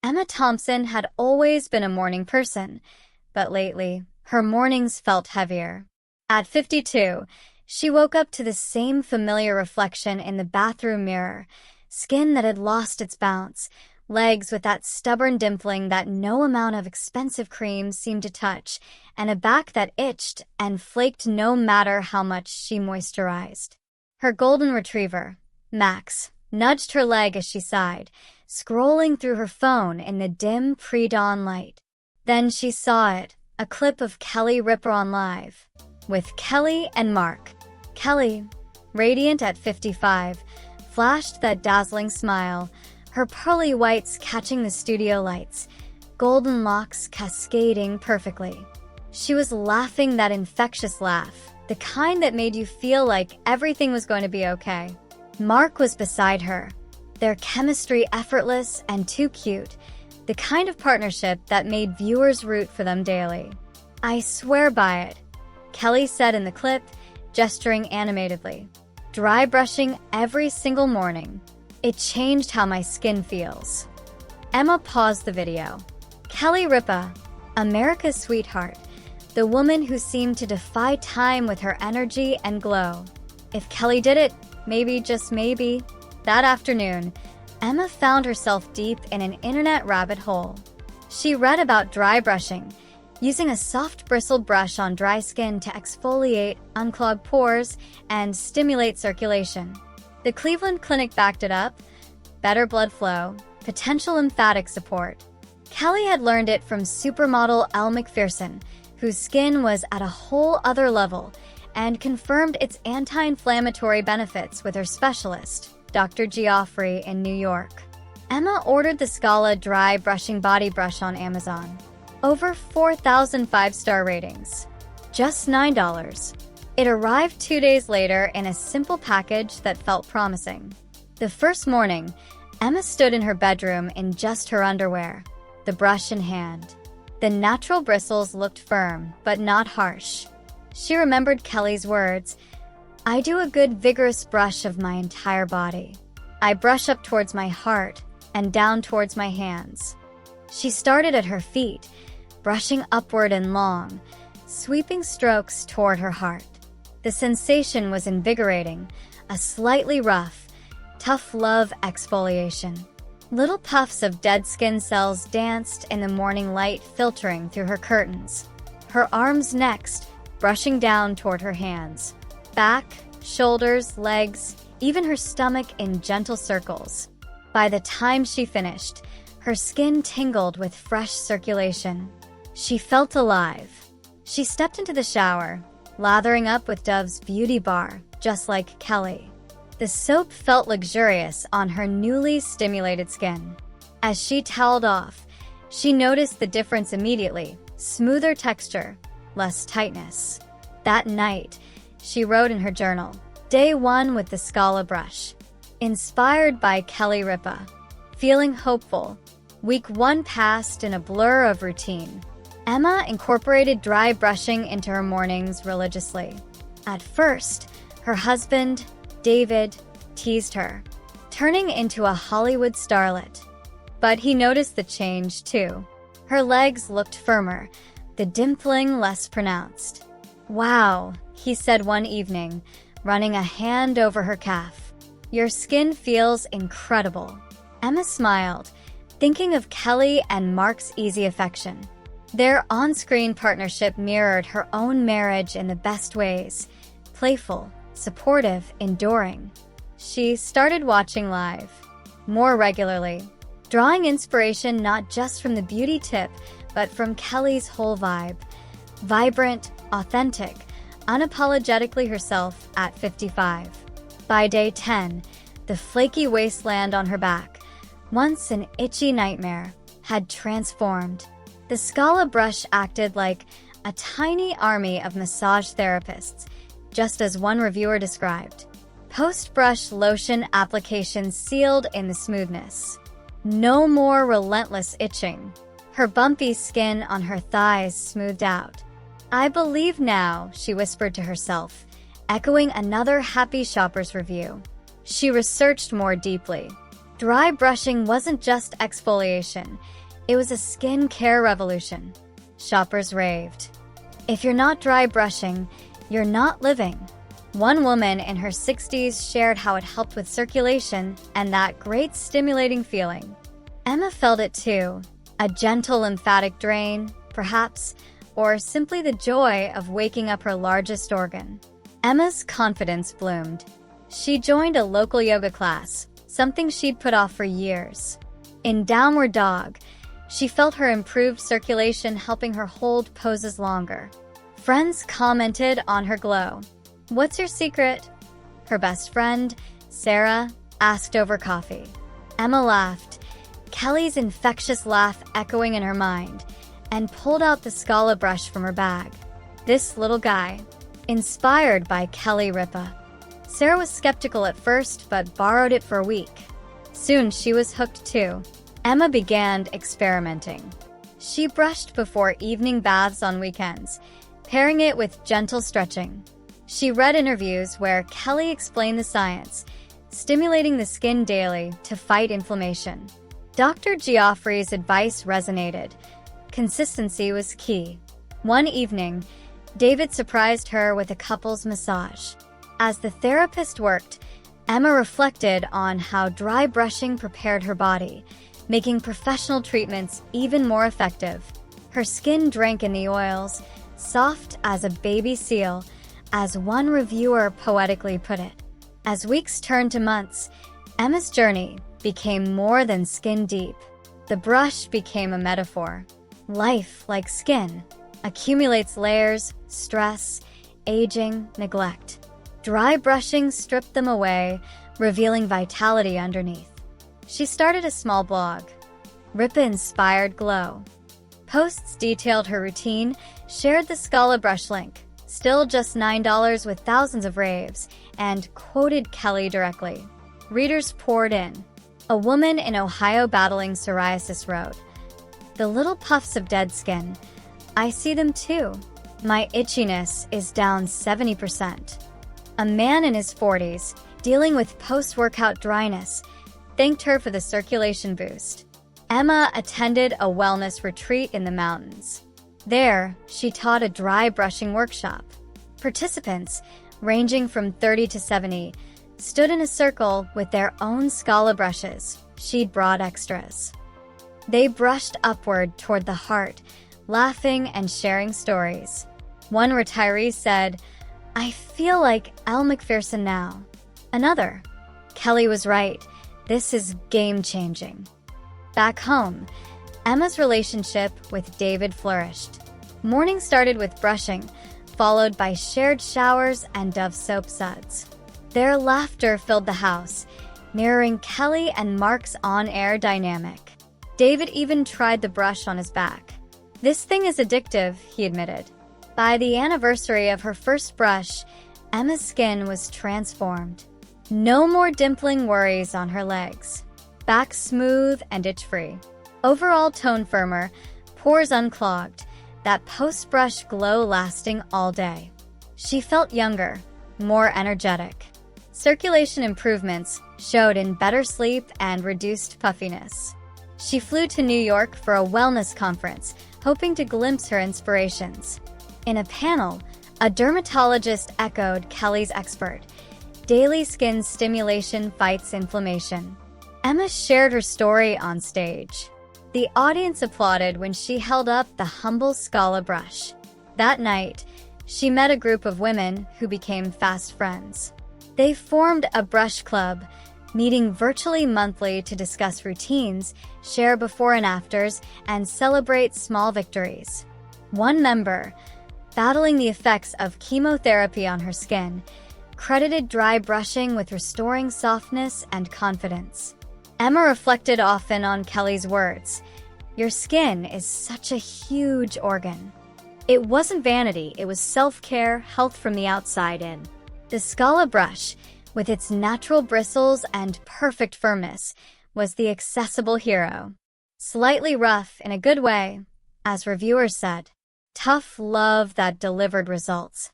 Emma Thompson had always been a morning person, but lately, her mornings felt heavier. At 52, she woke up to the same familiar reflection in the bathroom mirror, skin that had lost its bounce, legs with that stubborn dimpling that no amount of expensive cream seemed to touch, and a back that itched and flaked no matter how much she moisturized. Her golden retriever, Max, nudged her leg as she sighed, scrolling through her phone in the dim pre-dawn light. Then she saw it, a clip of Kelly Ripa on Live, with Kelly and Mark. Kelly, radiant at 55, flashed that dazzling smile, her pearly whites catching the studio lights, golden locks cascading perfectly. She was laughing that infectious laugh, the kind that made you feel like everything was going to be okay. Mark was beside her, their chemistry effortless and too cute, the kind of partnership that made viewers root for them daily. "I swear by it," Kelly said in the clip, gesturing animatedly. "Dry brushing every single morning. It changed how my skin feels." Emma paused the video. Kelly Ripa, America's sweetheart, the woman who seemed to defy time with her energy and glow. If Kelly did it, maybe, just maybe. That afternoon, Emma found herself deep in an internet rabbit hole. She read about dry brushing, using a soft bristled brush on dry skin to exfoliate, unclog pores, and stimulate circulation. The Cleveland Clinic backed it up: better blood flow, potential lymphatic support. Kelly had learned it from supermodel Elle Macpherson, whose skin was at a whole other level, and confirmed its anti-inflammatory benefits with her specialist, Dr. Geoffrey in New York. Emma ordered the Scala Dry Brushing Body Brush on Amazon. Over 4,000 five-star ratings. Just $9. It arrived 2 days later in a simple package that felt promising. The first morning, Emma stood in her bedroom in just her underwear, the brush in hand. The natural bristles looked firm, but not harsh. She remembered Kelly's words, "I do a good vigorous brush of my entire body. I brush up towards my heart and down towards my hands." She started at her feet, brushing upward and long, sweeping strokes toward her heart. The sensation was invigorating, a slightly rough, tough love exfoliation. Little puffs of dead skin cells danced in the morning light filtering through her curtains. Her arms next, brushing down toward her hands. Back, shoulders, legs, even her stomach in gentle circles. By the time she finished, her skin tingled with fresh circulation. She felt alive. She stepped into the shower, lathering up with Dove's Beauty Bar, just like Kelly. The soap felt luxurious on her newly stimulated skin. As she toweled off, she noticed the difference immediately: smoother texture, less tightness. That night, she wrote in her journal, "Day 1 with the Scala brush. Inspired by Kelly Ripa. Feeling hopeful. Week 1 passed in a blur of routine." Emma incorporated dry brushing into her mornings religiously. At first, her husband, David, teased her, turning into a Hollywood starlet. But he noticed the change too. Her legs looked firmer, the dimpling less pronounced. "Wow," he said one evening, running a hand over her calf. "Your skin feels incredible." Emma smiled, thinking of Kelly and Mark's easy affection. Their on-screen partnership mirrored her own marriage in the best ways: playful, supportive, enduring. She started watching live more regularly, drawing inspiration not just from the beauty tip, but from Kelly's whole vibe. Vibrant, authentic, unapologetically herself at 55. By day 10, the flaky wasteland on her back, once an itchy nightmare, had transformed. The Scala brush acted like a tiny army of massage therapists, just as one reviewer described. Post-brush lotion application sealed in the smoothness. No more relentless itching. Her bumpy skin on her thighs smoothed out. "I believe now," she whispered to herself, echoing another happy shopper's review. She researched more deeply. Dry brushing wasn't just exfoliation. It was a skin care revolution. Shoppers raved. If you're not dry brushing, you're not living. One woman in her 60s shared how it helped with circulation and that great stimulating feeling. Emma felt it too. A gentle lymphatic drain, perhaps, or simply the joy of waking up her largest organ. Emma's confidence bloomed. She joined a local yoga class, something she'd put off for years. In Downward Dog, she felt her improved circulation helping her hold poses longer. Friends commented on her glow. "What's your secret?" Her best friend, Sarah, asked over coffee. Emma laughed, Kelly's infectious laugh echoing in her mind, and pulled out the Scala brush from her bag. This little guy, inspired by Kelly Ripa. Sarah was skeptical at first, but borrowed it for a week. Soon she was hooked too. Emma began experimenting. She brushed before evening baths on weekends, pairing it with gentle stretching. She read interviews where Kelly explained the science, stimulating the skin daily to fight inflammation. Dr. Geoffrey's advice resonated. Consistency was key. One evening, David surprised her with a couple's massage. As the therapist worked, Emma reflected on how dry brushing prepared her body, making professional treatments even more effective. Her skin drank in the oils, soft as a baby seal, as one reviewer poetically put it. As weeks turned to months, Emma's journey became more than skin deep. The brush became a metaphor. Life, like skin, accumulates layers, stress, aging, neglect. Dry brushing stripped them away, revealing vitality underneath. She started a small blog, Ripa Inspired Glow. Posts detailed her routine, shared the Scala brush link, still just $9 with thousands of raves, and quoted Kelly directly. Readers poured in. A woman in Ohio battling psoriasis wrote, "The little puffs of dead skin, I see them too. My itchiness is down 70%. A man in his 40s, dealing with post-workout dryness, thanked her for the circulation boost. Emma attended a wellness retreat in the mountains. There, she taught a dry brushing workshop. Participants, ranging from 30 to 70, stood in a circle with their own Scala brushes. She'd brought extras. They brushed upward toward the heart, laughing and sharing stories. One retiree said, "I feel like Elle Macpherson now." Another, "Kelly was right. This is game-changing." Back home, Emma's relationship with David flourished. Morning started with brushing, followed by shared showers and Dove soap suds. Their laughter filled the house, mirroring Kelly and Mark's on-air dynamic. David even tried the brush on his back. "This thing is addictive," he admitted. By the anniversary of her first brush, Emma's skin was transformed. No more dimpling worries on her legs. Back smooth and itch-free. Overall tone firmer, pores unclogged, that post-brush glow lasting all day. She felt younger, more energetic. Circulation improvements showed in better sleep and reduced puffiness. She flew to New York for a wellness conference, hoping to glimpse her inspirations. In a panel, a dermatologist echoed Kelly's expert. Daily skin stimulation fights inflammation. Emma shared her story on stage. The audience applauded when she held up the humble Scala brush. That night, she met a group of women who became fast friends. They formed a brush club, meeting virtually monthly to discuss routines, share before and afters, and celebrate small victories. One member, battling the effects of chemotherapy on her skin, credited dry brushing with restoring softness and confidence. Emma reflected often on Kelly's words, "Your skin is such a huge organ." It wasn't vanity, it was self-care, health from the outside in. The Scala brush, with its natural bristles and perfect firmness, was the accessible hero. Slightly rough in a good way, as reviewers said. Tough love that delivered results.